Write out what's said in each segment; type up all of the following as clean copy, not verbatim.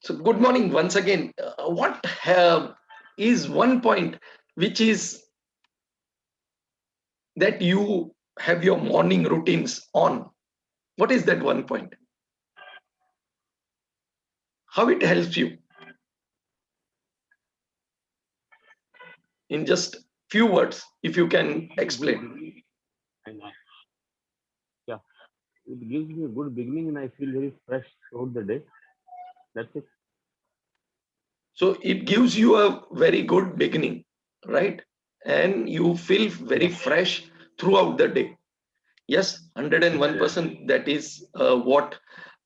So good morning once again. What is one point which is that you have your morning routines on? What is that one point? How it helps you? In just few words, if you can explain. And yeah, it gives me a good beginning, and I feel very fresh throughout the day. That's it. So it gives you a very good beginning, right? And you feel very Yeah, fresh throughout the day. Yes, yeah, 101%. That is what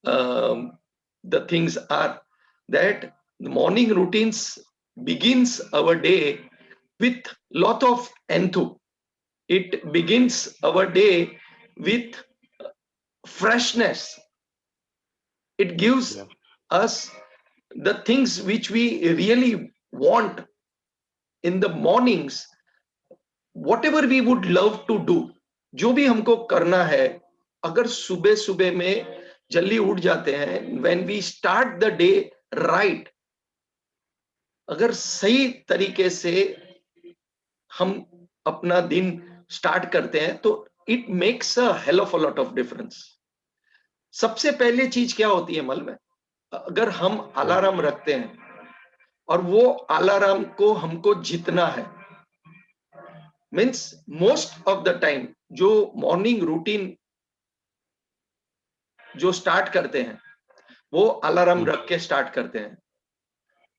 um, the things are. That the morning routines begins our day with lot of enthu. It begins our day with freshness. It gives yeah, us the things which we really want in the mornings. Whatever we would love to do, जो भी हमको करना है, अगर सुबह सुबह में जल्दी उठ जाते हैं, when we start the day right, अगर सही तरीके से हम अपना दिन स्टार्ट करते हैं, तो it makes a hell of a lot of difference. सबसे पहले चीज क्या होती है मल में, अगर हम yeah, अलार्म रखते हैं और वो अलार्म को हमको जीतना है, means most of the time जो मॉर्निंग रूटीन जो स्टार्ट करते हैं, वो अलार्म mm, रख के स्टार्ट करते हैं.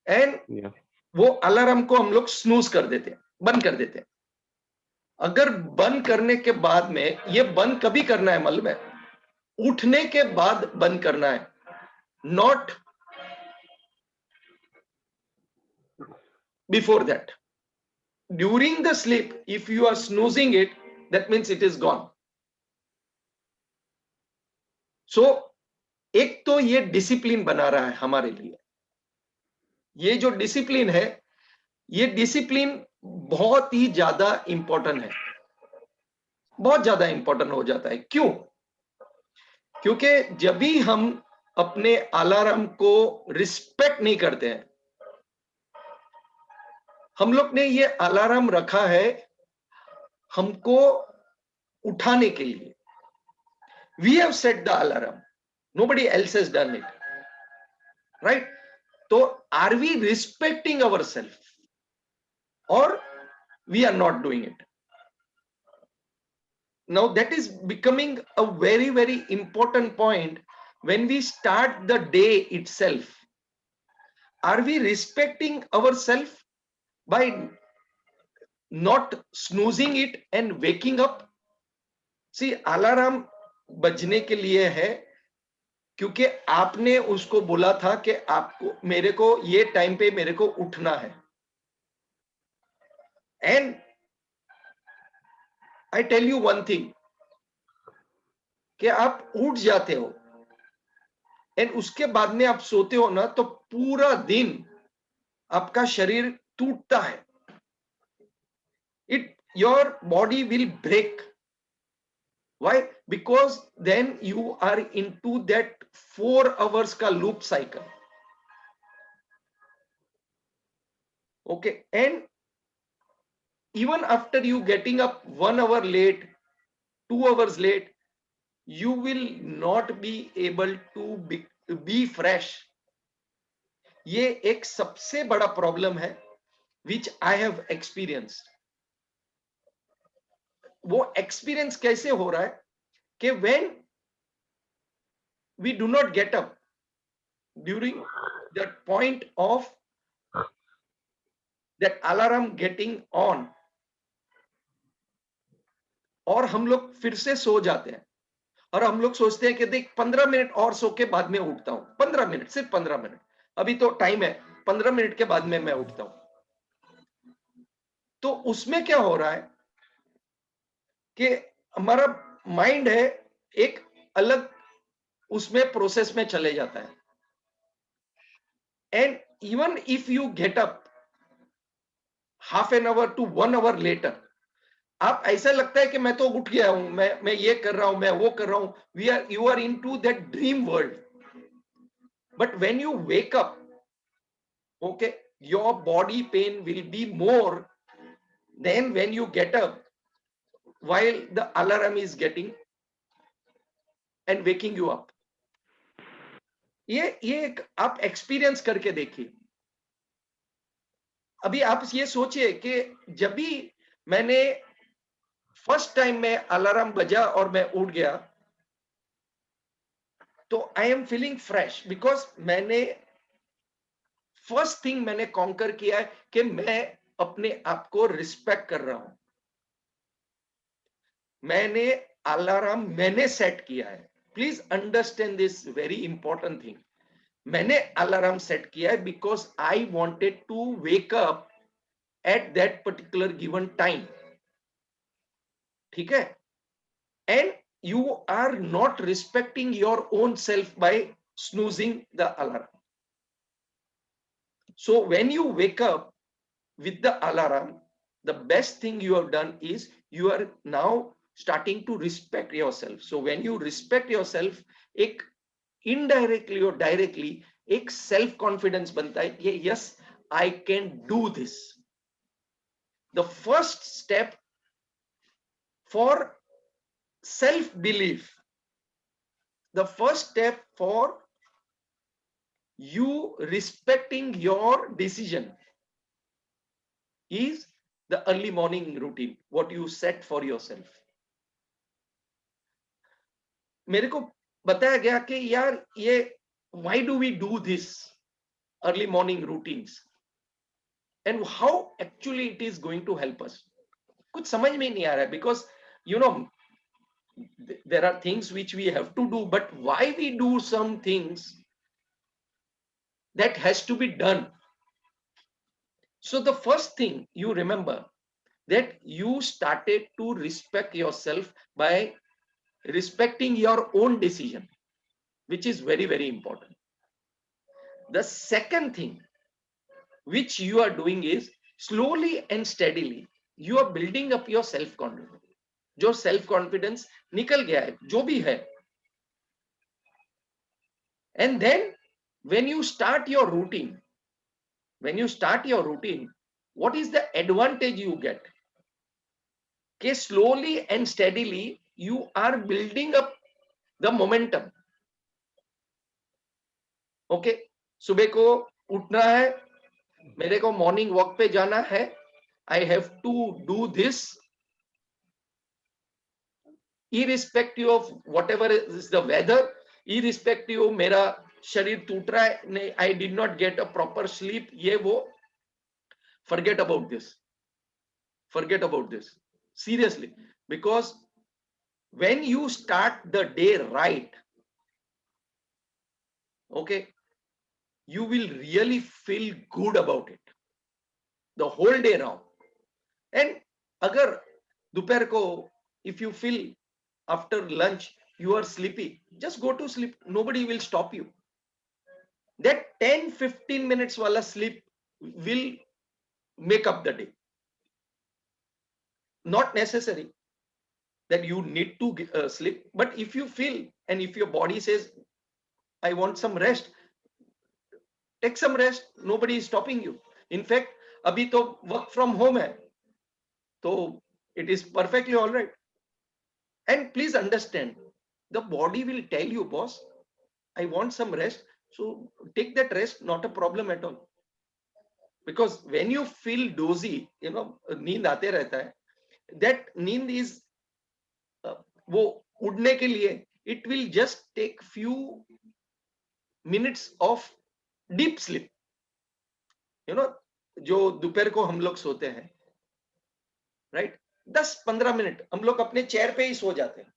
एंड yeah, वो अलार्म को हम लोग स्नूज कर देते हैं, बंद कर देते हैं. अगर बंद करने के बाद में, ये बंद कभी करना है मालूम है, उठने के बाद बंद करना है, not before that. During the sleep if you are snoozing it, that means it is gone. So एक तो ये डिसिप्लिन बना रहा है हमारे लिए. ये जो डिसिप्लिन है, ये डिसिप्लिन बहुत ही ज्यादा इंपॉर्टेंट है, बहुत ज्यादा इंपॉर्टेंट हो जाता है. क्यों? क्योंकि जब भी हम अपने अलार्म को रिस्पेक्ट नहीं करते हैं, हम लोग ने ये अलार्म रखा है हमको उठाने के लिए. We have set the alarm, nobody else has done it, right? तो are we respecting our self और we are not doing it? Now that is becoming a very very important point. When we start the day itself, are we respecting ourselves by not snoozing it and waking up? See, alarm बजने के लिए है क्योंकि आपने उसको बोला था कि आपको, मेरे को ये टाइम पे मेरे को उठना है. And I tell you one thing, कि आप उठ जाते हो एंड उसके बाद में आप सोते हो ना, तो पूरा दिन आपका शरीर टूटता है. It, your body will break. Why? Because then you are into that 4 hours ka loop cycle. Okay, and even after you getting up 1 hour late, 2 hours late, you will not be able to be fresh. ये एक सबसे बड़ा problem है which I have experienced. वो experience कैसे हो रहा है कि when we do not get up during that point of that alarm getting on, और हम लोग फिर से सो जाते हैं और हम लोग सोचते हैं कि देख 15 मिनट और सो के बाद में उठता हूं, 15 मिनट, सिर्फ 15 मिनट, अभी तो टाइम है, 15 मिनट के बाद में मैं उठता हूं. तो उसमें क्या हो रहा है कि हमारा माइंड है एक अलग उसमें प्रोसेस में चले जाता है. And even if you get up half an hour to 1 hour later, आप ऐसा लगता है कि मैं तो उठ गया हूं, मैं ये कर रहा हूं, मैं वो कर रहा हूं. We are, you are into that dream world. But when you wake up, Okay, your body pain will be more than when you get up while the alarm is getting and waking you up. ये एक आप experience करके देखिए. अभी आप ये सोचिए कि जब भी मैंने फर्स्ट टाइम में अलार्म बजा और मैं उठ गया, तो I am feeling fresh, because मैंने फर्स्ट थिंग मैंने कॉन्कर किया है कि मैं अपने आप को रिस्पेक्ट कर रहा हूं. मैंने अलार्म मैंने सेट किया है. Please understand this very important thing. मैंने अलार्म सेट किया है because I wanted to wake up at that particular given time. ठीक है. And you are not respecting your own self by snoozing the alarm. So when you wake up with the alarm, the best thing you have done is you are now starting to respect yourself. So when you respect yourself, एक indirectly or directly एक self confidence बनता है कि yes, I can do this. The first step for self belief, the first step for you respecting your decision is the early morning routine, what you set for yourself. मेरे को बताया गया कि यार ये why do we do this early morning routines and how actually it is going to help us. कुछ समझ में नहीं आ रहा है, because you know there are things which we have to do, but why we do some things that has to be done. So the first thing you remember that you started to respect yourself by respecting your own decision, which is very, very important. The second thing which you are doing is slowly and steadily you are building up your self confidence. जो self confidence निकल गया है, जो भी है, and then when you start your routine, what is the advantage you get? Okay, slowly and steadily you are building up the momentum. Okay, सुबह को उठना है, मेरे को मॉर्निंग वॉक पे जाना है, I have to do this irrespective of whatever is the weather, irrespective of मेरा शरीर टूट रहा है, नहीं, I did not get a proper sleep, ये वो, forget about this seriously, because when you start the day right, okay, you will really feel good about it the whole day round. And अगर दोपहर को if you feel after lunch you are sleepy, just go to sleep, nobody will stop you. That 10-15 minutes wala sleep will make up the day. Not necessary that you need to sleep, but if you feel and if your body says I want some rest, take some rest, nobody is stopping you. In fact, अभी तो work from home है, तो it is perfectly all right. And please understand, the body will tell you, boss, I want some rest, so take that rest, not a problem at all. Because when you feel dozy, you know, नींद आते रहता है, that नींद is वो उड़ने के लिए it will just take few minutes of deep sleep. You know, जो दोपहर को हम लोग सोते हैं, राइट, 10-15 मिनट हम लोग अपने चेयर पे ही सो जाते हैं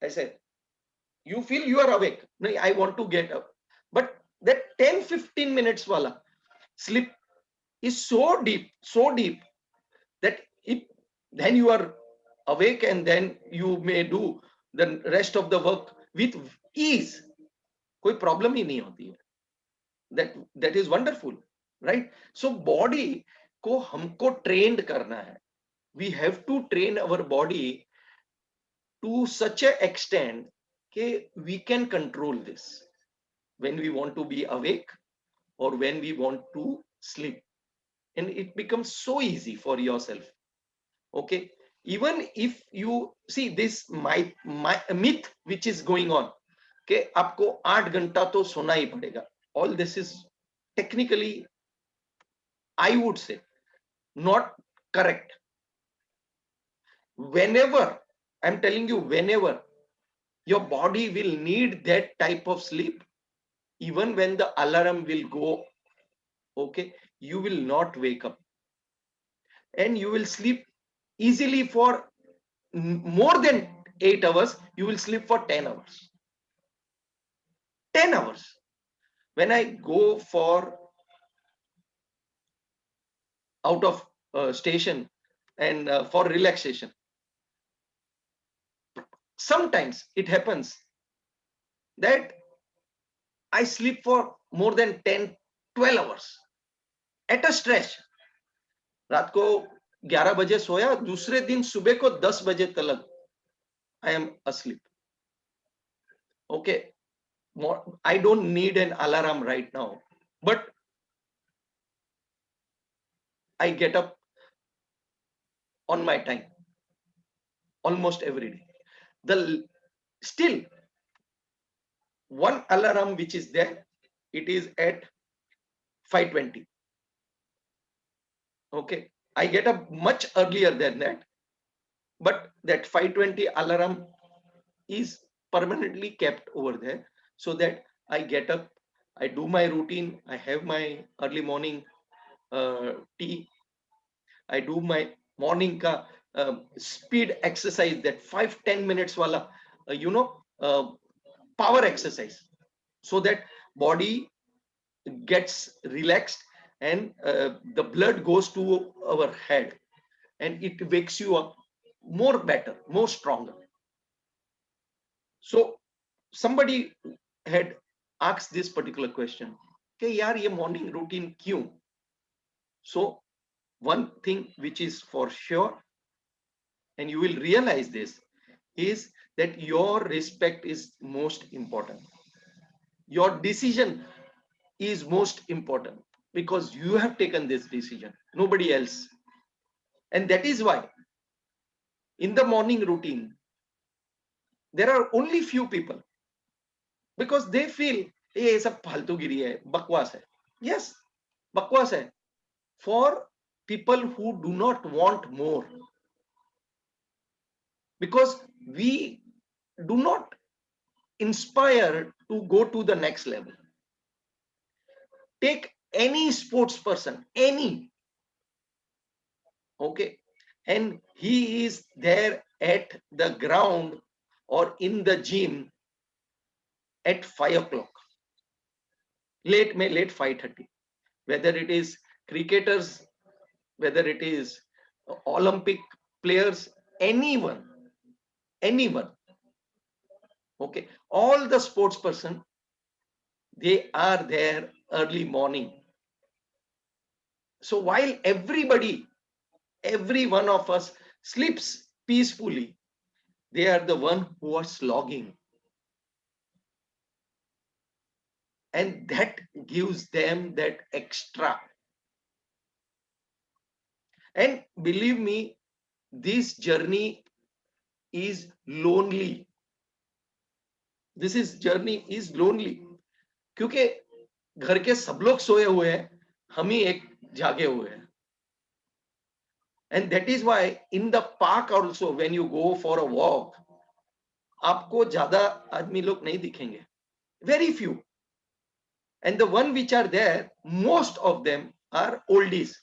ऐसे. You feel you are awake, no, I want to get up, but that 10-15 minutes wala sleep is so deep that if then you are awake and then you may do the rest of the work with ease, कोई problem ही नहीं होती है. that is wonderful, right? So body को हमको trained करना है. We have to train our body to such a extent कि we can control this. When we want to be awake, or when we want to sleep, and it becomes so easy for yourself. Okay, even if you see this my myth which is going on, कि आपको 8 घंटा तो सोना ही पड़ेगा, all this is technically, I would say, not correct. Whenever, I'm telling you, whenever your body will need that type of sleep, even when the alarm will go, okay, you will not wake up, and you will sleep easily for more than 8 hours. You will sleep for 10 hours. 10 hours. When I go for out of station and for relaxation, sometimes it happens that I sleep for more than 10, 12 hours at a stretch. रात को 11 बजे सोया, दूसरे दिन सुबह को 10 बजे तक I am asleep. Okay, I don't need an alarm right now, but I get up on my time almost every day. The still one alarm which is there, it is at 5:20. Okay, I get up much earlier than that, but that 5:20 alarm is permanently kept over there, so that I get up, I do my routine, I have my early morning tea, I do my morning ka speed exercise, that 5-10 minutes wala, uh, power exercise, so that body gets relaxed, and the blood goes to our head, and it wakes you up more better, more stronger. So somebody had asked this particular question, कि यार ये morning routine क्यों? So one thing which is for sure, and you will realize this, is that your respect is most important. Your decision is most important, because you have taken this decision, nobody else. And that is why in the morning routine there are only few people, because they feel ये सब फालतूगिरी है, बकवास है. Yes, बकवास है for people who do not want more, because we do not inspire to go to the next level. Take any sports person, any, okay, and he is there at the ground or in the gym at 5 o'clock, late 5:30, whether it is cricketers, whether it is Olympic players, anyone, okay, all the sports person, they are there early morning. So while every one of us sleeps peacefully, they are the one who are slogging, and that gives them that extra. And believe me, this journey is lonely. This is journey is lonely, क्योंकि घर के सब लोग सोए हुए हैं, हम ही एक जागे हुए हैं. And that is why in the park also, when you go for a walk, आपको ज्यादा आदमी लोग नहीं दिखेंगे, very few. And the one which are there, most of them are oldies,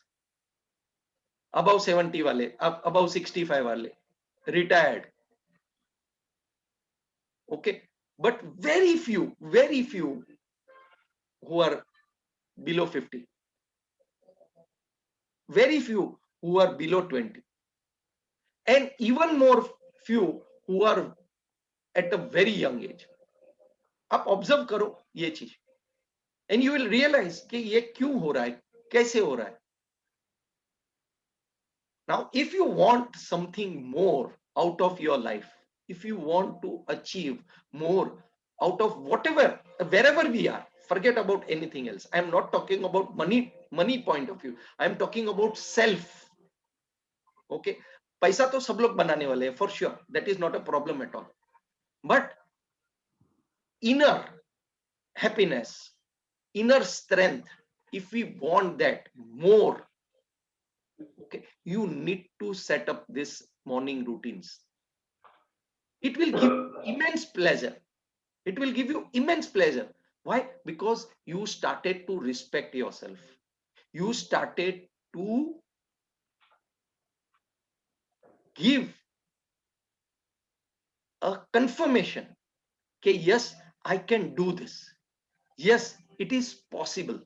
above 70 वाले, above 65 वाले, retired. Okay, but very few who are below 50, very few who are below 20, and even more few who are at a very young age. आप observe करो ये चीज, and you will realise कि ये क्यों हो रहा है, कैसे हो रहा है. Now if you want something more out of your life, if you want to achieve more out of whatever, wherever we are, Forget about anything else. I am not talking about money point of view. I am talking about self. Okay, पैसा तो सब लोग बनाने वाले हैं, for sure. That is not a problem at all. But inner happiness, inner strength, if we want that more, okay, you need to set up this morning routines. It will give immense pleasure. It will give you immense pleasure. Why? Because you started to respect yourself. You started to give a confirmation that yes, I can do this. Yes, it is possible.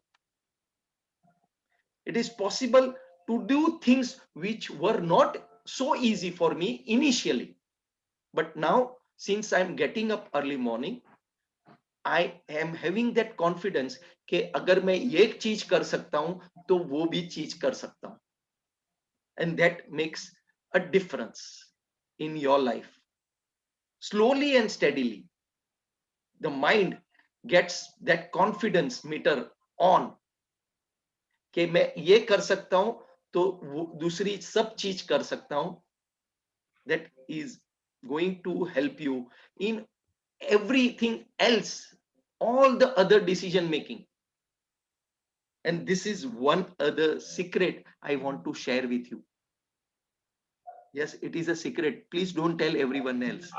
It is possible to do things which were not so easy for me initially. But now, since I'm getting up early morning, I am having that confidence कि अगर मैं ये चीज कर सकता हूं तो वो भी चीज कर सकता हूं. And that makes a difference in your life. Slowly and steadily, the mind gets that confidence meter on कि मैं ये कर सकता हूं तो वो दूसरी सब चीज कर सकता हूं. That is going to help you in everything else, all the other decision making. And this is one other secret I want to share with you. Yes, it is a secret. Please don't tell everyone else.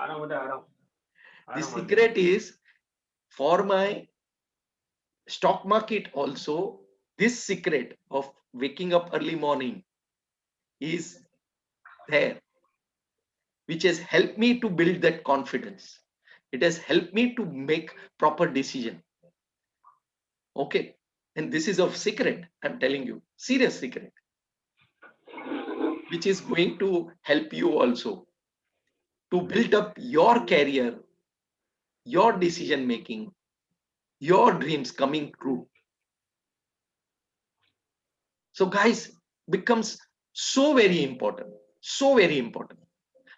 The secret is for my stock market also. This secret of waking up early morning is there, which has helped me to build that confidence. It has helped me to make proper decision. Okay. And this is a secret, I'm telling you, serious secret, which is going to help you also to build up your career, your decision making, your dreams coming true. So guys, becomes so very important, so very important.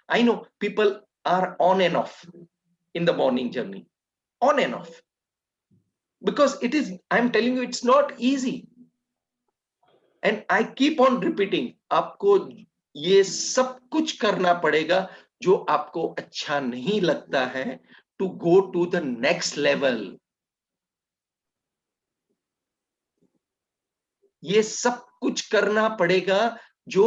I know people are on and off in the morning journey, on and off, because it is, I'm telling you, it's not easy. And I keep on repeating, आपको ये सब कुछ करना पड़ेगा जो आपको अच्छा नहीं लगता है to go to the next level. ये सब कुछ करना पड़ेगा जो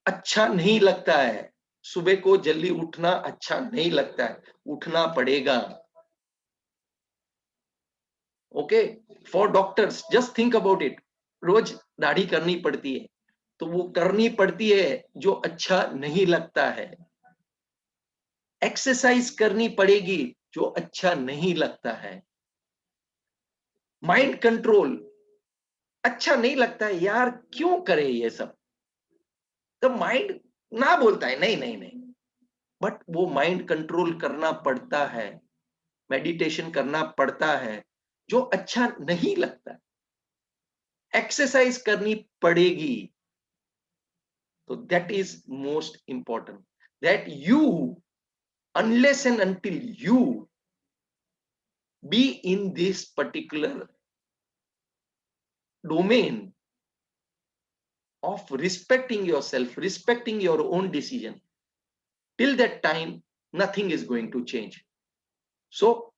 अच्छा नहीं लगता है. सुबह को जल्दी उठना अच्छा नहीं लगता है, उठना पड़ेगा. Okay, for doctors just think about it. रोज दाढ़ी करनी पड़ती है तो वो करनी पड़ती है जो अच्छा नहीं लगता है. एक्सरसाइज करनी पड़ेगी जो अच्छा नहीं लगता है. माइंड कंट्रोल अच्छा नहीं लगता है, यार क्यों करे ये सब, तो माइंड ना बोलता है नहीं नहीं नहीं, बट वो माइंड कंट्रोल करना पड़ता है, मेडिटेशन करना पड़ता है जो अच्छा नहीं लगता. एक्सरसाइज करनी पड़ेगी. तो that is most important, that you, unless and until you be in this particular domain of respecting yourself, respecting your own decision, till that time nothing is going to change. So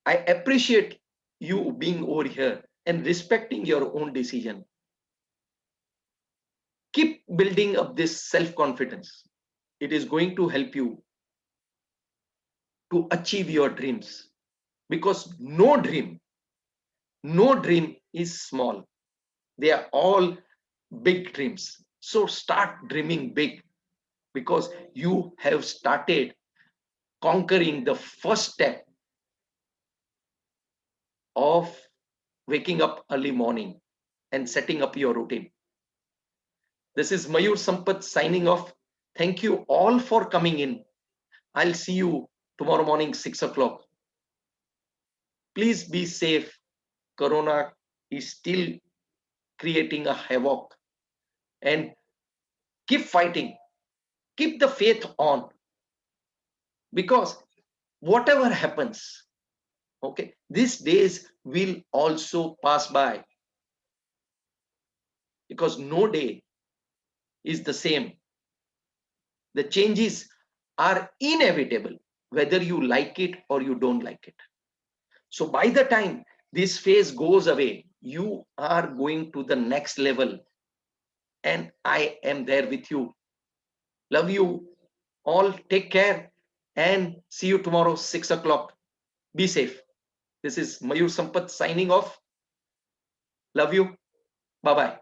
I appreciate you being over here and respecting your own decision. Keep building up this self confidence. It is going to help you to achieve your dreams, because no dream is small. They are all big dreams. So start dreaming big, because you have started conquering the first step of waking up early morning and setting up your routine. This is Mayur Sampath signing off. Thank you all for coming in. I'll see you tomorrow morning, 6 o'clock. Please be safe. Corona is still creating a havoc, and keep fighting. Keep the faith on, because whatever happens, Okay, these days will also pass by, because no day is the same. The changes are inevitable, whether you like it or you don't like it. So by the time this phase goes away, you are going to the next level, and I am there with you. Love you all. Take care and see you tomorrow, 6 o'clock. Be safe. This is Mayur Sampath signing off. Love you. Bye bye.